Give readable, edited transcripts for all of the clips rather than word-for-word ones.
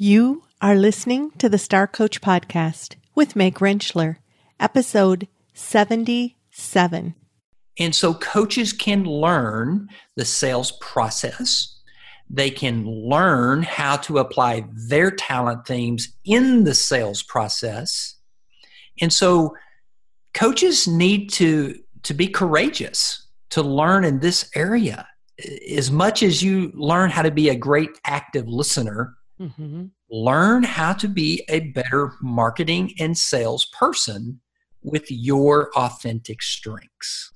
You are listening to the Star Coach Podcast with Meg Rentschler, episode 77. And so coaches can learn the sales process. They can learn how to apply their talent themes in the sales process. And so coaches need to be courageous, to learn in this area. As much as you learn how to be a great active listener, learn how to be a better marketing and sales person with your authentic strengths.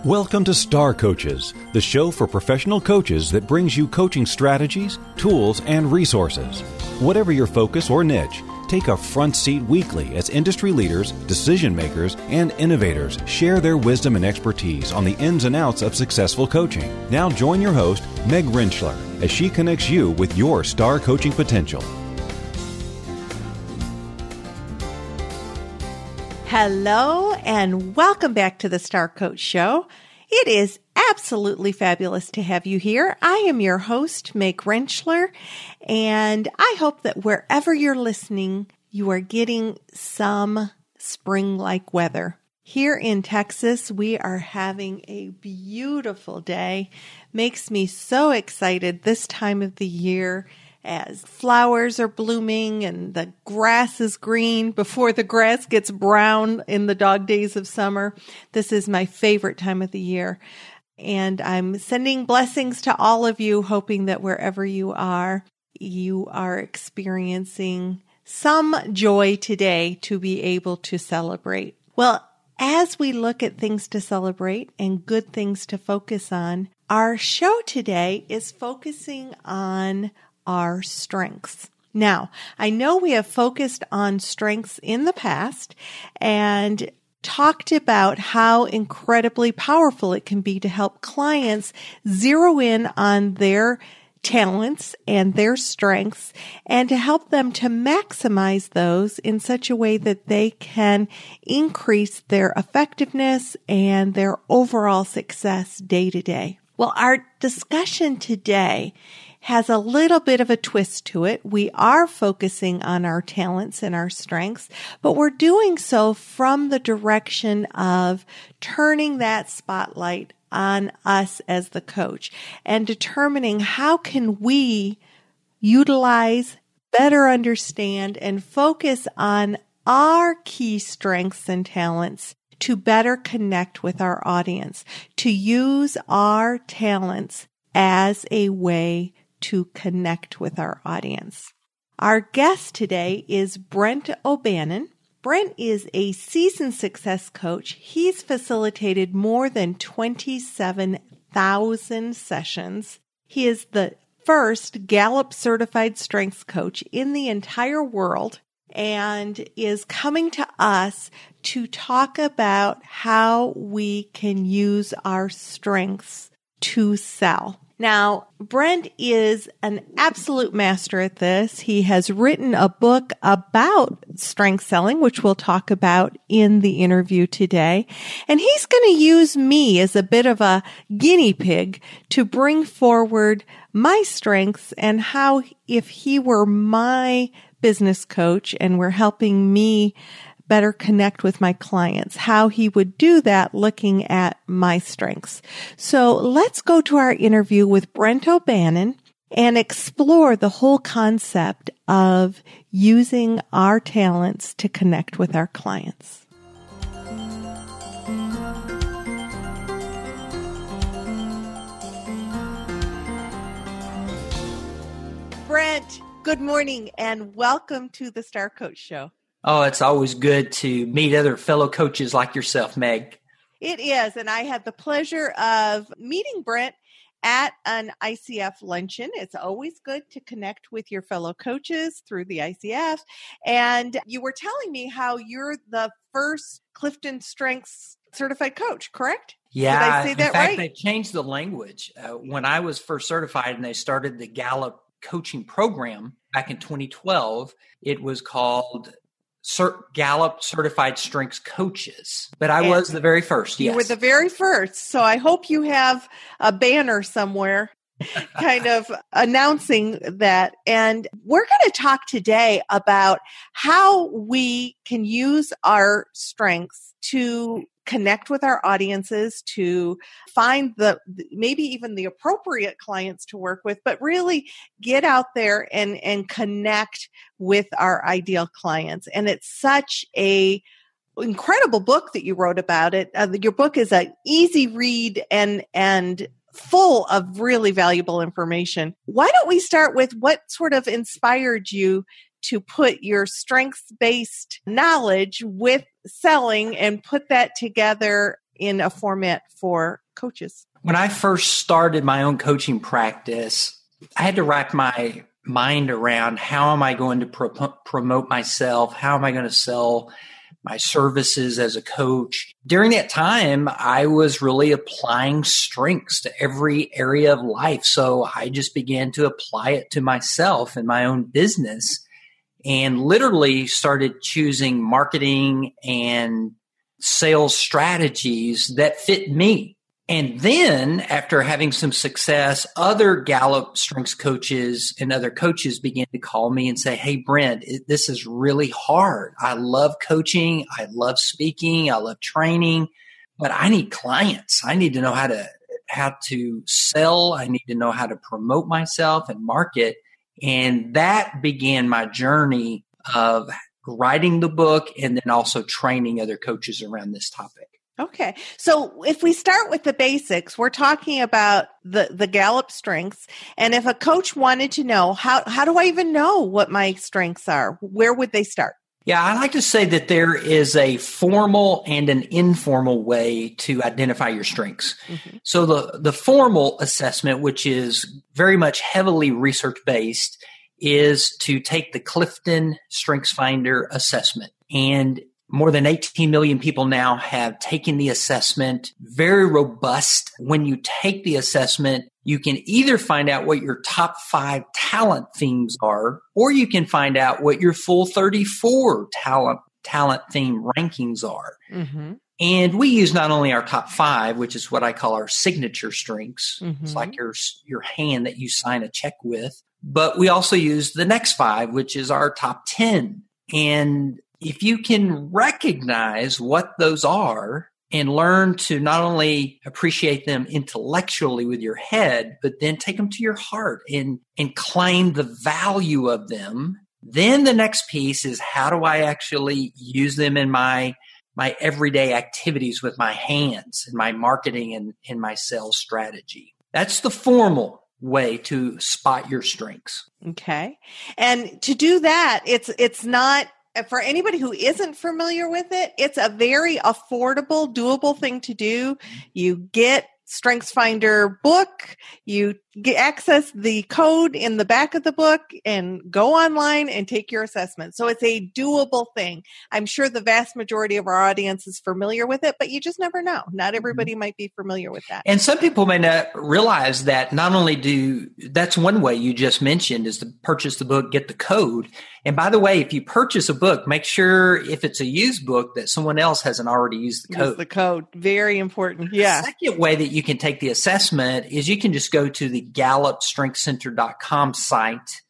Welcome to Star Coaches, the show for professional coaches that brings you coaching strategies, tools, and resources. Whatever your focus or niche, take a front seat weekly as industry leaders, decision makers, and innovators share their wisdom and expertise on the ins and outs of successful coaching. Now join your host, Meg Rentschler, as she connects you with your star coaching potential. Hello, and welcome back to the Star Coach Show. It is absolutely fabulous to have you here. I am your host, Meg Rentschler, and I hope that wherever you're listening, you are getting some spring-like weather. Here in Texas, we are having a beautiful day. Makes me so excited this time of the year as flowers are blooming and the grass is green before the grass gets brown in the dog days of summer. This is my favorite time of the year. And I'm sending blessings to all of you, hoping that wherever you are experiencing some joy today to be able to celebrate. Well, as we look at things to celebrate and good things to focus on, our show today is focusing on our strengths. Now, I know we have focused on strengths in the past and talked about how incredibly powerful it can be to help clients zero in on their talents and their strengths and to help them to maximize those in such a way that they can increase their effectiveness and their overall success day to day. Well, our discussion today has a little bit of a twist to it. We are focusing on our talents and our strengths, but we're doing so from the direction of turning that spotlight on us as the coach and determining how can we utilize, better understand, and focus on our key strengths and talents to better connect with our audience, to use our talents as a way to connect with our audience. Our guest today is Brent O'Bannon. Brent is a seasoned success coach. He's facilitated more than 27,000 sessions. He is the first Gallup Certified Strengths Coach in the entire world and is coming to us to talk about how we can use our strengths to sell. Now, Brent is an absolute master at this. He has written a book about strength selling, which we'll talk about in the interview today. And he's going to use me as a bit of a guinea pig to bring forward my strengths and how, if he were my business coach and were helping me better connect with my clients, how he would do that looking at my strengths. So let's go to our interview with Brent O'Bannon and explore the whole concept of using our talents to connect with our clients. Brent, good morning and welcome to the Star Coach Show. Oh, it's always good to meet other fellow coaches like yourself, Meg. It is, and I had the pleasure of meeting Brent at an ICF luncheon. It's always good to connect with your fellow coaches through the ICF. And you were telling me how you're the first Clifton Strengths Certified Coach, correct? Yeah, did I say that right? In fact, they changed the language. When I was first certified and they started the Gallup coaching program back in 2012, it was called Gallup Certified Strengths Coaches. But I was the very first, yes. You were the very first. So I hope you have a banner somewhere kind of announcing that. And we're going to talk today about how we can use our strengths to connect with our audiences, to find maybe even the appropriate clients to work with, but really get out there and connect with our ideal clients. And it's such a incredible book that you wrote about it. Your book is an easy read and full of really valuable information. Why don't we start with what sort of inspired you to put your strengths-based knowledge with selling and put that together in a format for coaches? When I first started my own coaching practice, I had to wrap my mind around how am I going to promote myself? How am I going to sell my services as a coach? During that time, I was really applying strengths to every area of life. So I just began to apply it to myself and my own business, and literally started choosing marketing and sales strategies that fit me. And then after having some success, other Gallup Strengths coaches and other coaches began to call me and say, "Hey, Brent, this is really hard. I love coaching. I love speaking. I love training, but I need clients. I need to know how to sell. I need to know how to promote myself and market." And that began my journey of writing the book and then also training other coaches around this topic. Okay. So if we start with the basics, we're talking about the Gallup strengths. And if a coach wanted to know, how do I even know what my strengths are? Where would they start? Yeah, I like to say that there is a formal and an informal way to identify your strengths. Mm-hmm. So the formal assessment, which is very much heavily research-based, is to take the Clifton StrengthsFinder assessment. And more than 18 million people now have taken the assessment. Very robust. When you take the assessment, you can either find out what your top 5 talent themes are, or you can find out what your full 34 talent theme rankings are. Mm-hmm. And we use not only our top 5, which is what I call our signature strengths. Mm-hmm. It's like your hand that you sign a check with, but we also use the next 5, which is our top 10. And if you can recognize what those are and learn to not only appreciate them intellectually with your head, but then take them to your heart and claim the value of them, then the next piece is, how do I actually use them in my everyday activities with my hands and my marketing and my sales strategy? That's the formal way to spot your strengths. Okay. And to do that, it's not, for anybody who isn't familiar with it, it's a very affordable, doable thing to do. You get StrengthsFinder book, you access the code in the back of the book and go online and take your assessment. So it's a doable thing. I'm sure the vast majority of our audience is familiar with it, but you just never know. Not everybody might be familiar with that. And some people may not realize that not only that's one way you just mentioned, is to purchase the book, get the code. And by the way, if you purchase a book, make sure if it's a used book that someone else hasn't already used the code. Use the code. Very important. Yeah. The second way that you can take the assessment is you can just go to the GallupStrengthsCenter.com site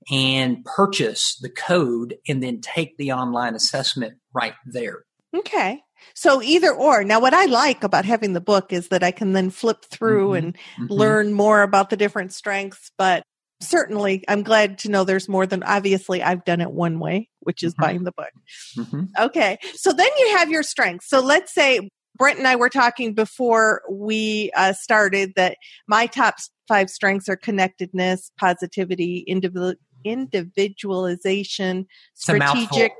and purchase the code and then take the online assessment right there. Okay. So either or. Now, what I like about having the book is that I can then flip through and learn more about the different strengths, but certainly I'm glad to know there's more than, obviously I've done it one way, which is buying the book. Mm-hmm. Okay. So then you have your strengths. So let's say Brent and I were talking before we started that my top 5 strengths are connectedness, positivity, individualization, strategic,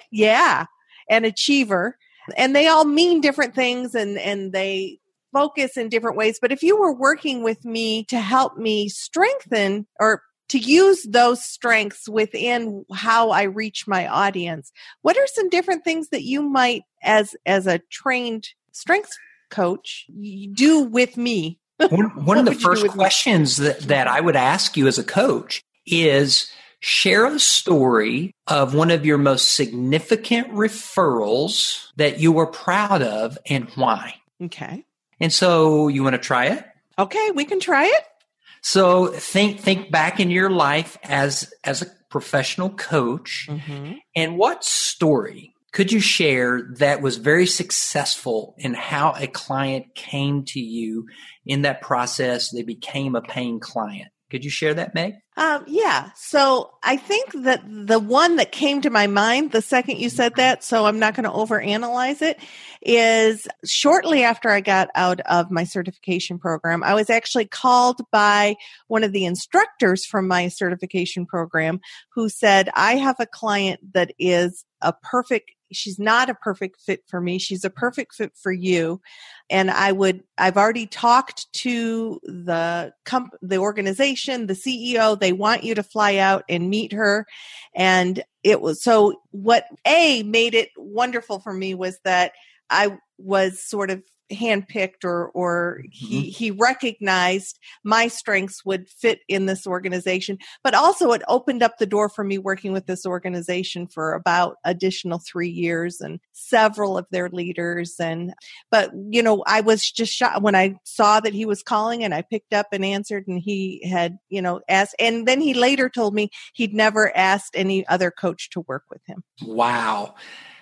and achiever. And they all mean different things and they focus in different ways. But if you were working with me to help me strengthen or to use those strengths within how I reach my audience, what are some different things that you might, as a trained strengths coach, do with me? One of the first questions that I would ask you as a coach is, share a story of one of your most significant referrals that you were proud of and why. Okay. And so you want to try it? Okay, we can try it. So think back in your life as a professional coach, and what story could you share that was very successful in how a client came to you in that process? They became a paying client. Could you share that, Meg? Yeah. So I think that the one that came to my mind the second you said that, so I'm not going to overanalyze it, is shortly after I got out of my certification program, I was actually called by one of the instructors from my certification program who said, I have a client that is she's not a perfect fit for me. She's a perfect fit for you. And I've already talked to the organization, the CEO. They want you to fly out and meet her. And it was, so what made it wonderful for me was that I was sort of handpicked or he recognized my strengths would fit in this organization, but also it opened up the door for me working with this organization for about additional 3 years and several of their leaders. But I was just shocked when I saw that he was calling, and I picked up and answered, and he had, asked, and then he later told me he'd never asked any other coach to work with him. Wow.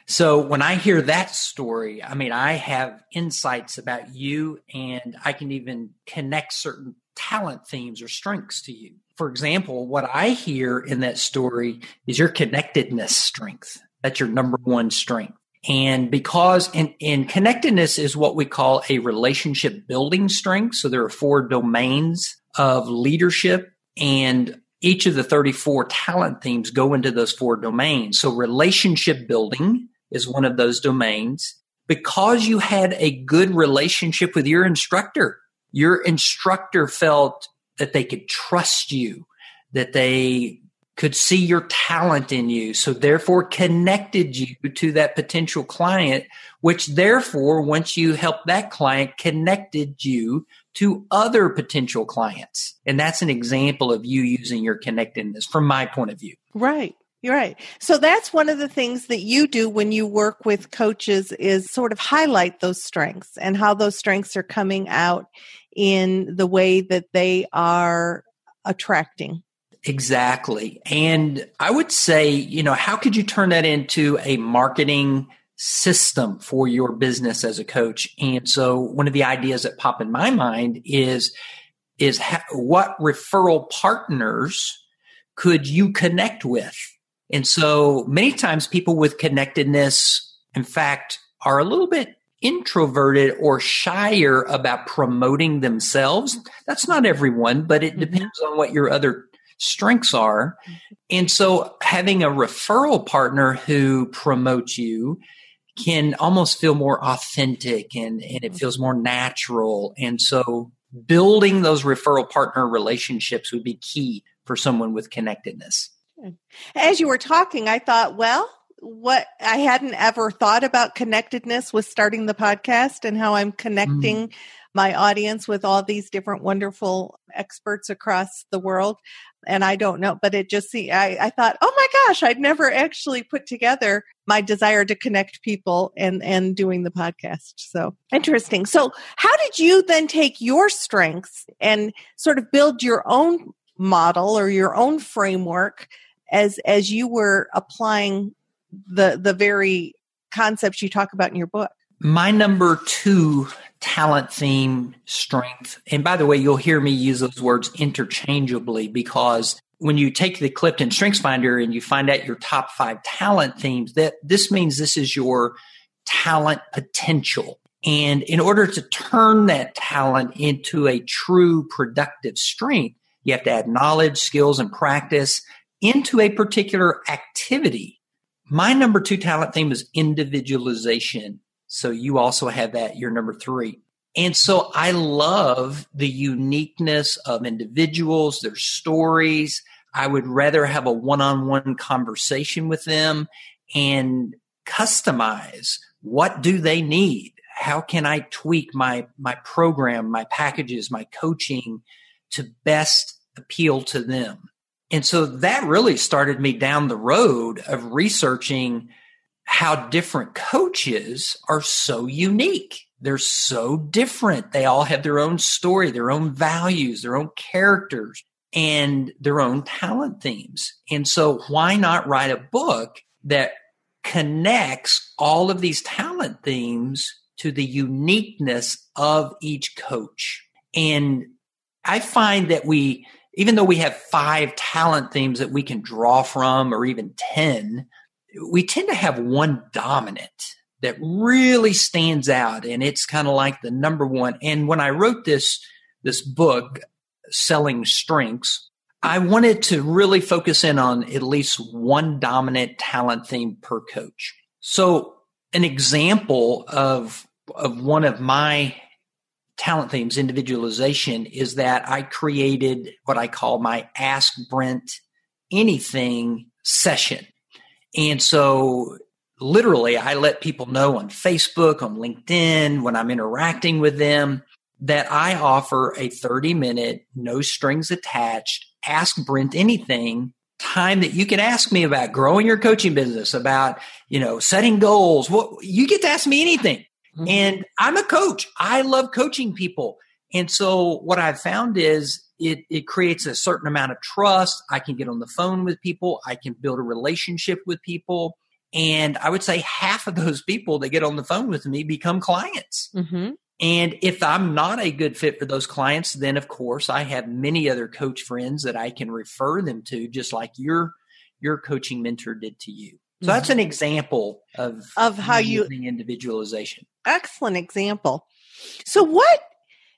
So when I hear that story, I have insights about you, and I can even connect certain talent themes or strengths to you. For example, what I hear in that story is your connectedness strength. That's your number one strength. And because in connectedness is what we call a relationship building strength. So there are 4 domains of leadership, and each of the 34 talent themes go into those 4 domains. So relationship building is one of those domains. Because you had a good relationship with your instructor felt that they could trust you, that they could see your talent in you. So therefore connected you to that potential client, which therefore, once you helped that client, connected you to other potential clients. And that's an example of you using your connectedness from my point of view. Right. You're right. So that's one of the things that you do when you work with coaches is sort of highlight those strengths and how those strengths are coming out in the way that they are attracting. Exactly. And I would say, how could you turn that into a marketing system for your business as a coach? And so one of the ideas that pop in my mind is what referral partners could you connect with? And so many times people with connectedness, in fact, are a little bit introverted or shyer about promoting themselves. That's not everyone, but it depends on what your other strengths are. And so having a referral partner who promotes you can almost feel more authentic and it feels more natural. And so building those referral partner relationships would be key for someone with connectedness. As you were talking, I thought, what I hadn't ever thought about connectedness was starting the podcast and how I'm connecting my audience with all these different wonderful experts across the world. And I don't know, but I thought, oh my gosh, I'd never actually put together my desire to connect people and doing the podcast. So interesting. So how did you then take your strengths and sort of build your own model or your own framework as you were applying the very concepts you talk about in your book? My number 2 talent theme strength, and by the way, you'll hear me use those words interchangeably because when you take the Clifton StrengthsFinder and you find out your top 5 talent themes, that this means this is your talent potential. And in order to turn that talent into a true productive strength, you have to add knowledge, skills, and practice into a particular activity. My number 2 talent theme is individualization. So you also have that, your number 3. And so I love the uniqueness of individuals, their stories. I would rather have a one-on-one conversation with them and customize what do they need? How can I tweak my program, my packages, my coaching to best appeal to them? And so that really started me down the road of researching how different coaches are so unique. They're so different. They all have their own story, their own values, their own characters, and their own talent themes. And so why not write a book that connects all of these talent themes to the uniqueness of each coach? And I find that even though we have 5 talent themes that we can draw from, or even 10, we tend to have one dominant that really stands out. And it's kind of like the number one. And when I wrote this book, Selling Strengths, I wanted to really focus in on at least one dominant talent theme per coach. So an example of one of my talent themes, individualization, is that I created what I call my Ask Brent Anything session. And so literally I let people know on Facebook, on LinkedIn, when I'm interacting with them, that I offer a 30-minute, no strings attached, Ask Brent Anything time that you can ask me about growing your coaching business, about, setting goals. Well, you get to ask me anything. Mm-hmm. And I'm a coach. I love coaching people. And so what I've found is it creates a certain amount of trust. I can get on the phone with people. I can build a relationship with people. And I would say half of those people that get on the phone with me become clients. Mm-hmm. And if I'm not a good fit for those clients, then of course I have many other coach friends that I can refer them to, just like your coaching mentor did to you. So that's an example of how you using individualization. Excellent example. So what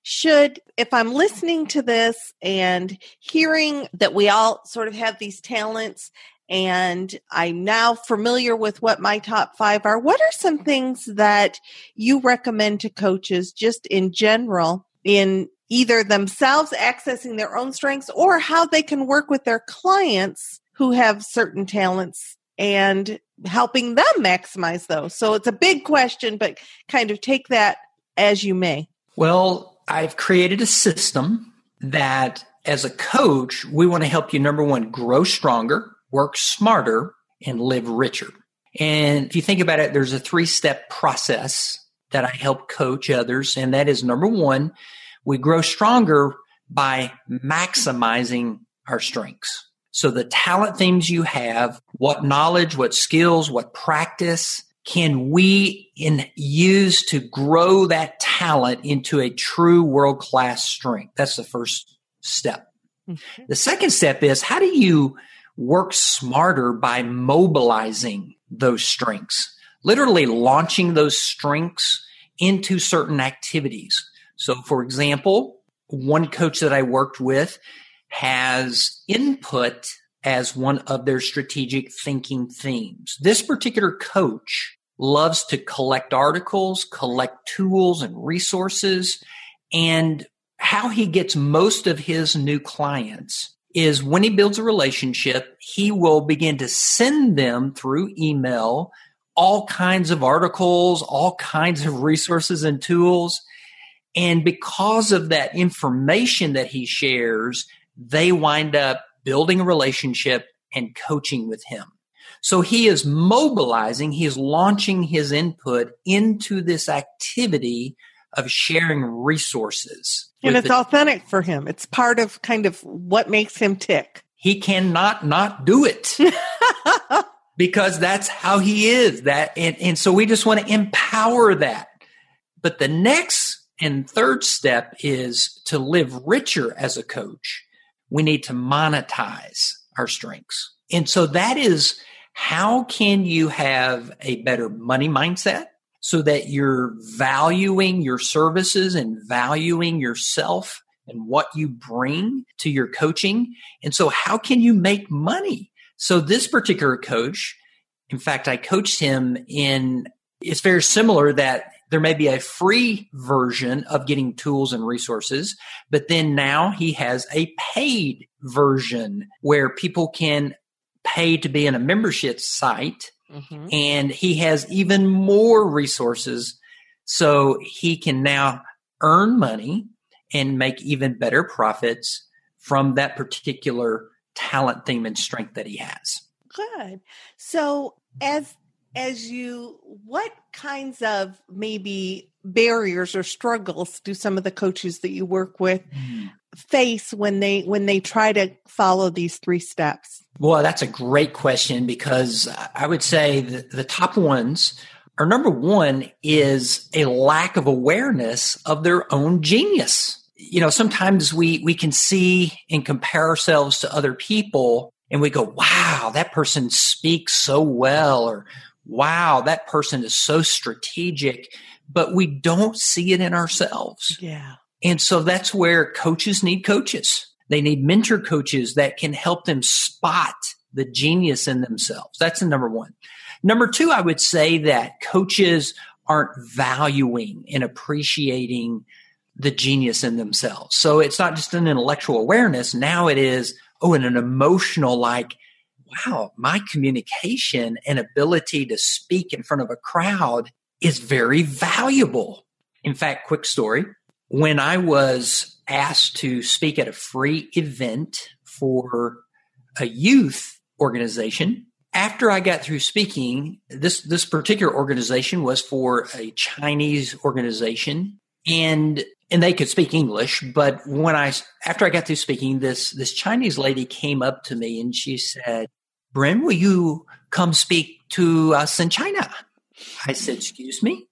should, if I'm listening to this and hearing that we all sort of have these talents, and I'm now familiar with what my top 5 are, what are some things that you recommend to coaches just in general in either themselves accessing their own strengths or how they can work with their clients who have certain talents and helping them maximize those? So it's a big question, but kind of take that as you may. Well, I've created a system that as a coach, we want to help you, number one, grow stronger, work smarter, and live richer. And if you think about it, there's a 3-step process that I help coach others. And that is, number one, we grow stronger by maximizing our strengths. So the talent themes you have, what knowledge, what skills, what practice can we use to grow that talent into a true world-class strength? That's the first step. Mm-hmm. The second step is, how do you work smarter by mobilizing those strengths, literally launching those strengths into certain activities? So for example, one coach that I worked with has input as one of their strategic thinking themes. This particular coach loves to collect articles, collect tools and resources, and how he gets most of his new clients is when he builds a relationship, he will begin to send them through email all kinds of articles, all kinds of resources and tools. And because of that information that he shares, they wind up building a relationship and coaching with him. So he is mobilizing, he is launching his input into this activity of sharing resources. And it's authentic for him. It's part of kind of what makes him tick. He cannot not do it because that's how he is. And so we just want to empower that. But the next and third step is to live richer as a coach. We need to monetize our strengths. And so that is, how can you have a better money mindset so that you're valuing your services and valuing yourself and what you bring to your coaching? And so how can you make money? So this particular coach, in fact, I coached him it's very similar that there may be a free version of getting tools and resources, but then now he has a paid version where people can pay to be in a membership site. Mm-hmm. And he has even more resources, so he can now earn money and make even better profits from that particular talent theme and strength that he has. Good. So as what kinds of maybe barriers or struggles do some of the coaches that you work with face when they try to follow these 3 steps? Well, that's a great question, because I would say the top ones are, number one is a lack of awareness of their own genius. Sometimes we can see and compare ourselves to other people and we go, wow, that person speaks so well, or wow, that person is so strategic, but we don't see it in ourselves. Yeah. And so that's where coaches need coaches. They need mentor coaches that can help them spot the genius in themselves. That's the number one. Number two, I would say that coaches aren't valuing and appreciating the genius in themselves. So it's not just an intellectual awareness. Now it is, and an emotional, like, wow, my communication and ability to speak in front of a crowd is very valuable. In fact, quick story. When I was asked to speak at a free event for a youth organization, after I got through speaking, this particular organization was for a Chinese organization, and they could speak English. But after I got through speaking, this Chinese lady came up to me and she said, "Brent, will you come speak to us in China?" I said, "Excuse me?"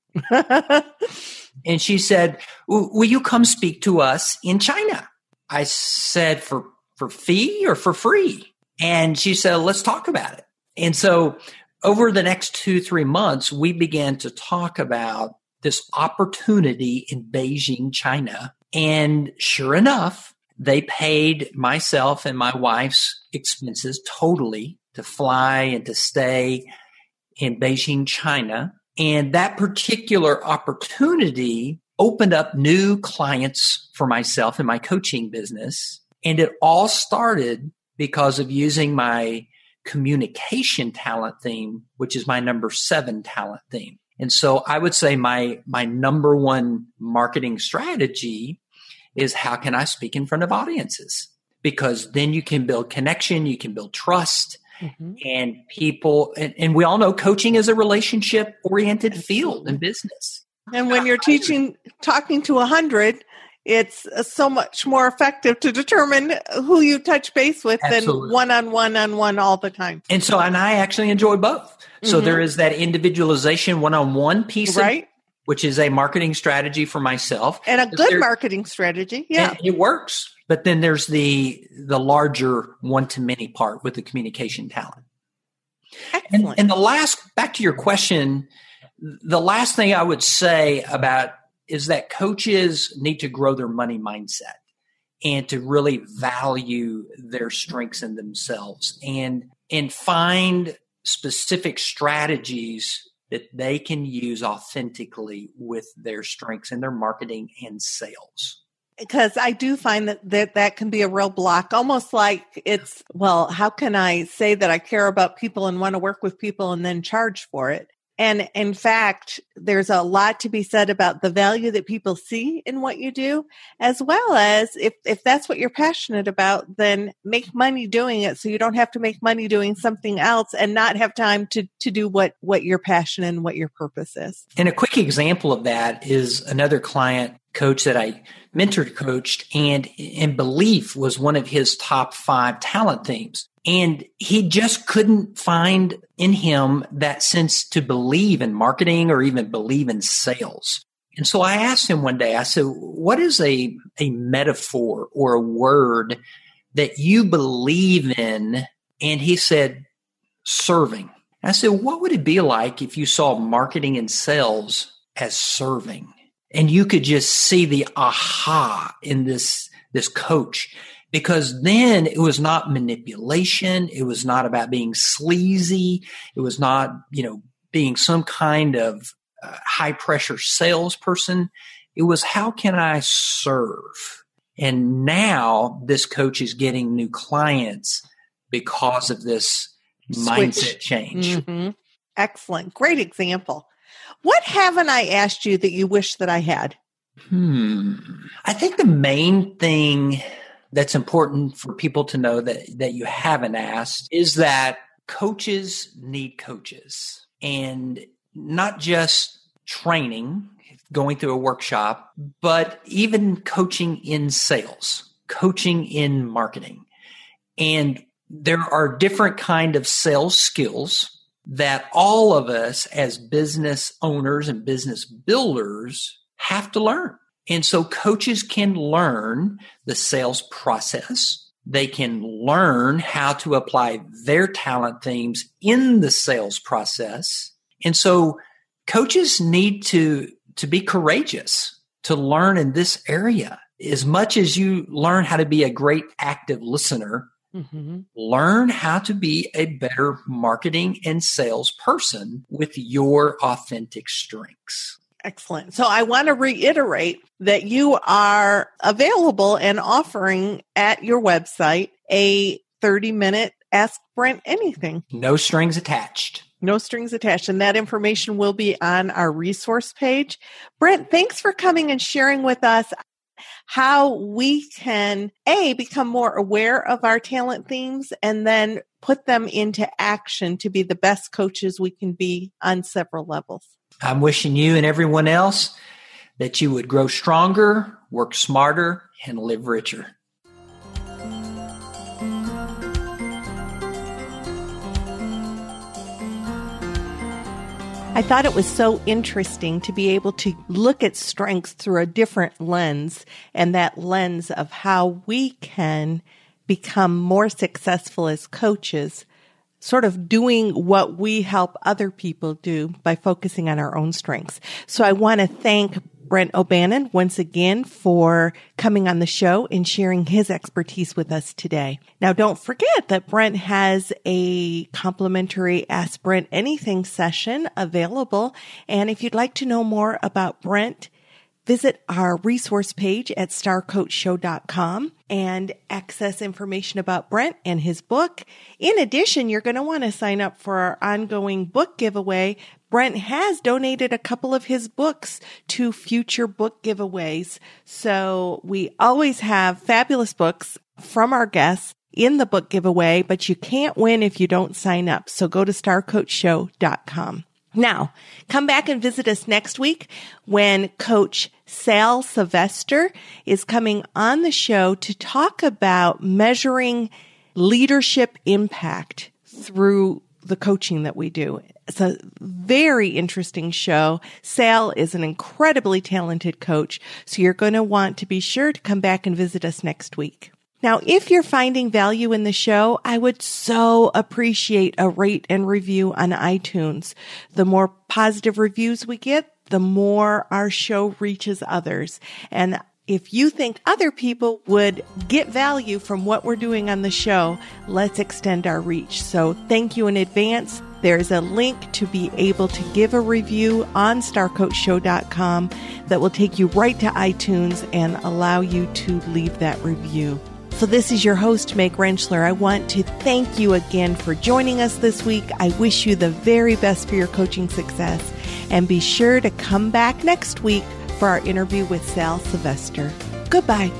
And she said, "Will you come speak to us in China?" I said, for fee or for free? And she said, "Let's talk about it." And so over the next 2-3 months, we began to talk about this opportunity in Beijing, China. And sure enough, they paid myself and my wife's expenses totally to fly and to stay in Beijing, China. And that particular opportunity opened up new clients for myself in my coaching business. And it all started because of using my communication talent theme, which is my number 7 talent theme. And so I would say my number one marketing strategy is, how can I speak in front of audiences? Because then you can build connection, you can build trust. Mm-hmm. And people, and we all know coaching is a relationship-oriented field in business. And when you're talking to 100, it's so much more effective to determine who you touch base with than one-on-one all the time. And I actually enjoy both. So there is that individualization one-on-one piece, right, which is a marketing strategy for myself. And a good marketing strategy. Yeah. It works. But then there's the larger one-to-many part with the communication talent. Excellent. And back to your question, the last thing I would say about is that coaches need to grow their money mindset and to really value their strengths in themselves and find specific strategies that they can use authentically with their strengths in their marketing and sales. Because I do find that can be a real block, almost like it's, well, how can I say that I care about people and want to work with people and then charge for it? And in fact, there's a lot to be said about the value that people see in what you do, as well as if that's what you're passionate about, then make money doing it so you don't have to make money doing something else and not have time to do what your passion and what your purpose is. And a quick example of that is another client coach that I mentored coached, and belief was one of his top 5 talent themes. And he just couldn't find in him that sense to believe in marketing or even believe in sales. And so I asked him one day, I said, what is a metaphor or a word that you believe in? And he said, serving. And I said, what would it be like if you saw marketing and sales as serving? And you could just see the aha in this coach. Because then it was not manipulation. It was not about being sleazy. It was not, being some kind of high pressure salesperson. It was, how can I serve? And now this coach is getting new clients because of this mindset change. Mm-hmm. Excellent. Great example. What haven't I asked you that you wish that I had? I think the main thing that's important for people to know that you haven't asked is that coaches need coaches. and not just training, going through a workshop, but even coaching in sales, coaching in marketing. And there are different kind of sales skills that all of us as business owners and business builders have to learn. And so coaches can learn the sales process. They can learn how to apply their talent themes in the sales process. And so coaches need to be courageous to learn in this area. As much as you learn how to be a great active listener, learn how to be a better marketing and sales person with your authentic strengths. Excellent. So I want to reiterate that you are available and offering at your website a 30-minute Ask Brent Anything. No strings attached. No strings attached. And that information will be on our resource page. Brent, thanks for coming and sharing with us how we can, become more aware of our talent themes and then put them into action to be the best coaches we can be on several levels. I'm wishing you and everyone else that you would grow stronger, work smarter, and live richer. I thought it was so interesting to be able to look at strengths through a different lens, and that lens of how we can become more successful as coaches, sort of doing what we help other people do by focusing on our own strengths. So I want to thank Brent O'Bannon once again for coming on the show and sharing his expertise with us today. Now, don't forget that Brent has a complimentary Ask Brent Anything session available. And if you'd like to know more about Brent, visit our resource page at starcoachshow.com and access information about Brent and his book. In addition, you're going to want to sign up for our ongoing book giveaway. Brent has donated a couple of his books to future book giveaways. So we always have fabulous books from our guests in the book giveaway, but you can't win if you don't sign up. So go to starcoachshow.com. Now, come back and visit us next week when Coach Sal Sylvester is coming on the show to talk about measuring leadership impact through the coaching that we do. It's a very interesting show. Sal is an incredibly talented coach, so you're going to want to be sure to come back and visit us next week. Now, if you're finding value in the show, I would so appreciate a rate and review on iTunes. The more positive reviews we get, the more our show reaches others. And if you think other people would get value from what we're doing on the show, let's extend our reach. So thank you in advance. There's a link to be able to give a review on starcoachshow.com that will take you right to iTunes and allow you to leave that review. So this is your host, Meg Rentschler. I want to thank you again for joining us this week. I wish you the very best for your coaching success. And be sure to come back next week for our interview with Sal Sylvester. Goodbye.